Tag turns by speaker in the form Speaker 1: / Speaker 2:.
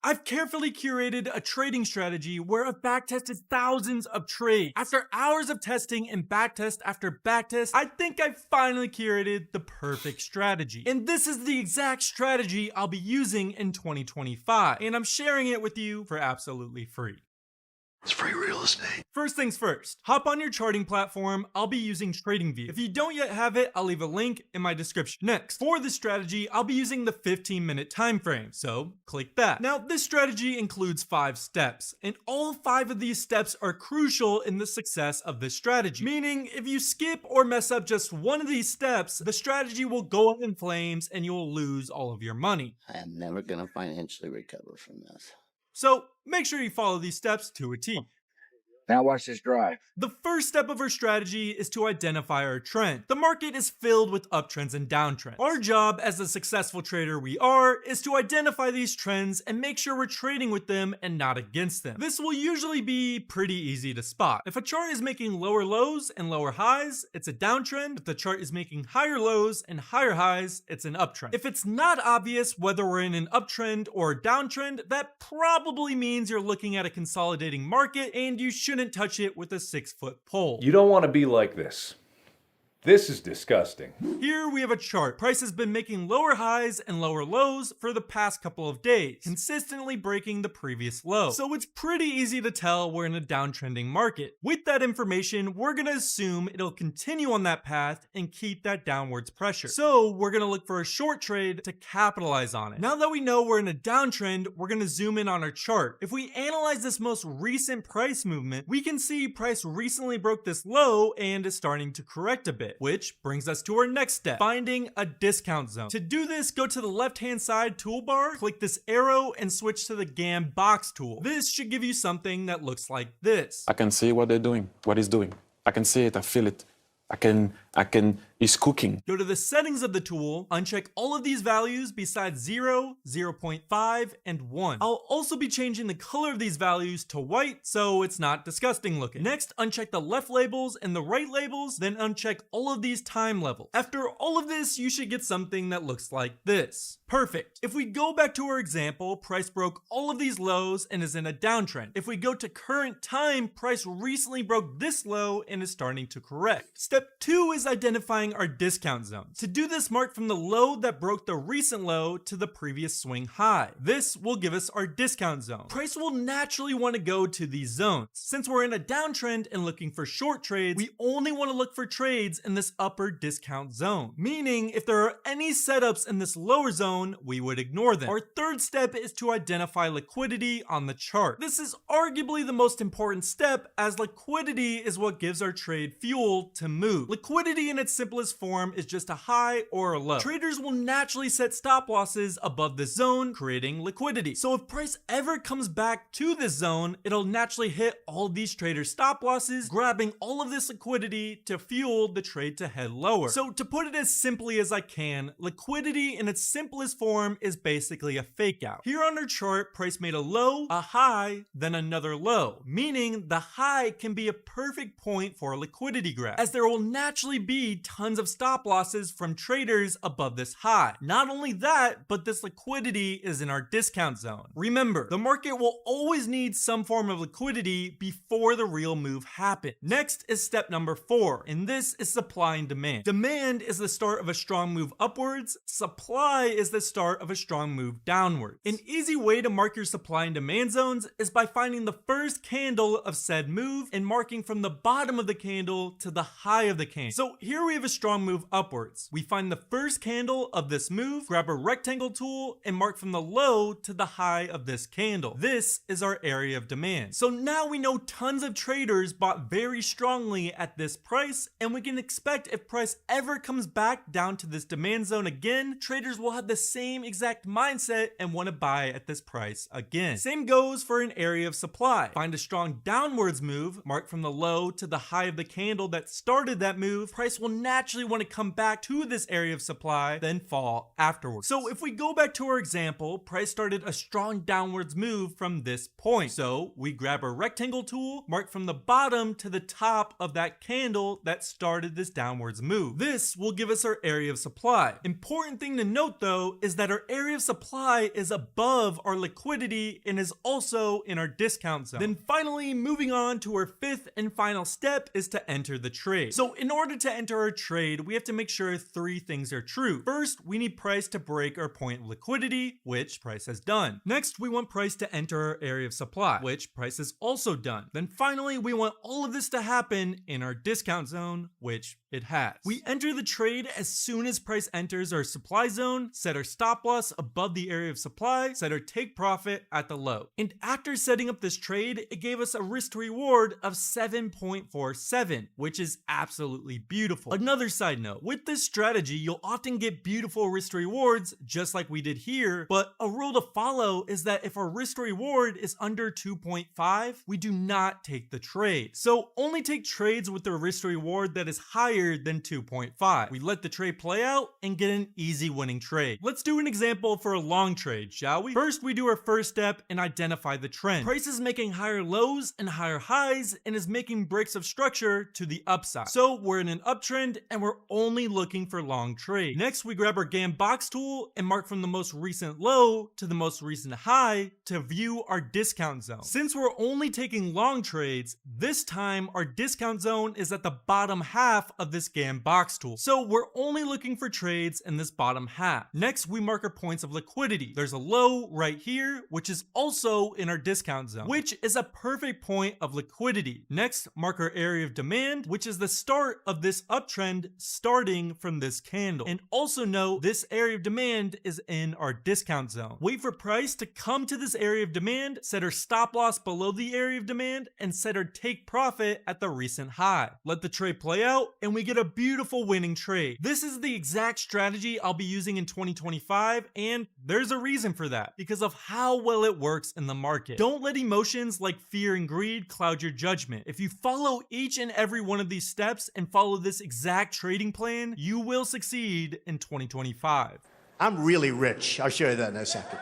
Speaker 1: I've carefully curated a trading strategy where I've backtested thousands of trades. After hours of testing and backtest after backtest, I think I finally curated the perfect strategy. And this is the exact strategy I'll be using in 2025. And I'm sharing it with you for absolutely free.
Speaker 2: It's free real estate.
Speaker 1: First things first, hop on your charting platform. I'll be using TradingView. If you don't yet have it, I'll leave a link in my description. Next, for this strategy, I'll be using the 15-minute time frame, so click that. Now, this strategy includes 5 steps, and all 5 of these steps are crucial in the success of this strategy. Meaning, if you skip or mess up just one of these steps, the strategy will go up in flames and you'll lose all of your money.
Speaker 2: I am never gonna financially recover from this.
Speaker 1: So, make sure you follow these steps to a T.
Speaker 3: Now watch this drive.
Speaker 1: The first step of our strategy is to identify our trend. The market is filled with uptrends and downtrends. Our job as a successful trader we are is to identify these trends and make sure we're trading with them and not against them. This will usually be pretty easy to spot. If a chart is making lower lows and lower highs, it's a downtrend. If the chart is making higher lows and higher highs, it's an uptrend. If it's not obvious whether we're in an uptrend or a downtrend, that probably means you're looking at a consolidating market and you shouldn't touch it with a 6-foot pole.
Speaker 4: You don't want to be like this. This is disgusting.
Speaker 1: Here we have a chart. Price has been making lower highs and lower lows for the past couple of days, consistently breaking the previous low. So it's pretty easy to tell we're in a downtrending market. With that information, we're gonna assume it'll continue on that path and keep that downwards pressure. So we're gonna look for a short trade to capitalize on it. Now that we know we're in a downtrend, we're gonna zoom in on our chart. If we analyze this most recent price movement, we can see price recently broke this low and is starting to correct a bit. Which brings us to our next step, finding a discount zone. To do this, go to the left-hand side toolbar, click this arrow, and switch to the GAM box tool. This should give you something that looks like this.
Speaker 5: I can see what they're doing, what he's doing. I can see it, I feel it. He's cooking.
Speaker 1: Go to the settings of the tool, uncheck all of these values besides 0, 0.5, and 1. I'll also be changing the color of these values to white so it's not disgusting looking. Next, uncheck the left labels and the right labels, then uncheck all of these time levels. After all of this, you should get something that looks like this. Perfect. If we go back to our example, price broke all of these lows and is in a downtrend. If we go to current time, price recently broke this low and is starting to correct. Step 2 is identifying our discount zones. To do this, mark from the low that broke the recent low to the previous swing high. This will give us our discount zone. Price will naturally want to go to these zones. Since we're in a downtrend and looking for short trades, we only want to look for trades in this upper discount zone. Meaning, if there are any setups in this lower zone, we would ignore them. Our third step is to identify liquidity on the chart. This is arguably the most important step, as liquidity is what gives our trade fuel to move. Liquidity in its simplest form is just a high or a low. Traders will naturally set stop losses above this zone, creating liquidity. So if price ever comes back to this zone, it'll naturally hit all of these traders' stop losses, grabbing all of this liquidity to fuel the trade to head lower. So to put it as simply as I can, liquidity in its simplest form is basically a fake out. Here on our chart, price made a low, a high, then another low, meaning the high can be a perfect point for a liquidity grab, as there will naturally be tons of stop losses from traders above this high. Not only that, but this liquidity is in our discount zone. Remember, the market will always need some form of liquidity before the real move happens. Next is step number 4, and this is supply and demand. Demand is the start of a strong move upwards. Supply is the start of a strong move downwards. An easy way to mark your supply and demand zones is by finding the first candle of said move and marking from the bottom of the candle to the high of the candle. So here we have a strong move upwards. We find the first candle of this move, grab a rectangle tool, and mark from the low to the high of this candle. This is our area of demand. So now we know tons of traders bought very strongly at this price, and we can expect if price ever comes back down to this demand zone again, traders will have the same exact mindset and want to buy at this price again. Same goes for an area of supply. Find a strong downwards move, mark from the low to the high of the candle that started that move. Price price will naturally want to come back to this area of supply, then fall afterwards. So if we go back to our example, price started a strong downwards move from this point. So we grab our rectangle tool, mark from the bottom to the top of that candle that started this downwards move. This will give us our area of supply. Important thing to note though is that our area of supply is above our liquidity and is also in our discount zone. Then finally, moving on to our fifth and final step is to enter the trade. So in order to enter our trade, we have to make sure three things are true. First, we need price to break our point of liquidity, which price has done. Next, we want price to enter our area of supply, which price has also done. Then finally, we want all of this to happen in our discount zone, which it has. We enter the trade as soon as price enters our supply zone, set our stop loss above the area of supply, set our take profit at the low. And after setting up this trade, it gave us a risk to reward of 7.47, which is absolutely beautiful. Another side note, with this strategy, you'll often get beautiful risk to rewards, just like we did here, but a rule to follow is that if our risk to reward is under 2.5, we do not take the trade. So only take trades with a risk to reward that is higher than 2.5. We let the trade play out and get an easy winning trade. Let's do an example for a long trade, shall we? First, we do our first step and identify the trend. Price is making higher lows and higher highs and is making breaks of structure to the upside. So we're in an uptrend and we're only looking for long trade. Next, we grab our GAN box tool and mark from the most recent low to the most recent high to view our discount zone. Since we're only taking long trades, this time our discount zone is at the bottom half of this GAN box tool. So we're only looking for trades in this bottom half. Next, we mark our points of liquidity. There's a low right here, which is also in our discount zone, which is a perfect point of liquidity. Next, mark our area of demand, which is the start of this uptrend starting from this candle. And also note, this area of demand is in our discount zone. Wait for price to come to this area of demand, set our stop loss below the area of demand, and set our take profit at the recent high. Let the trade play out, and we get a beautiful winning trade. This is the exact strategy I'll be using in 2025, and there's a reason for that, because of how well it works in the market. Don't let emotions like fear and greed cloud your judgment. If you follow each and every one of these steps and follow this exact trading plan, you will succeed in 2025.
Speaker 6: I'm really rich. I'll show you that in a second.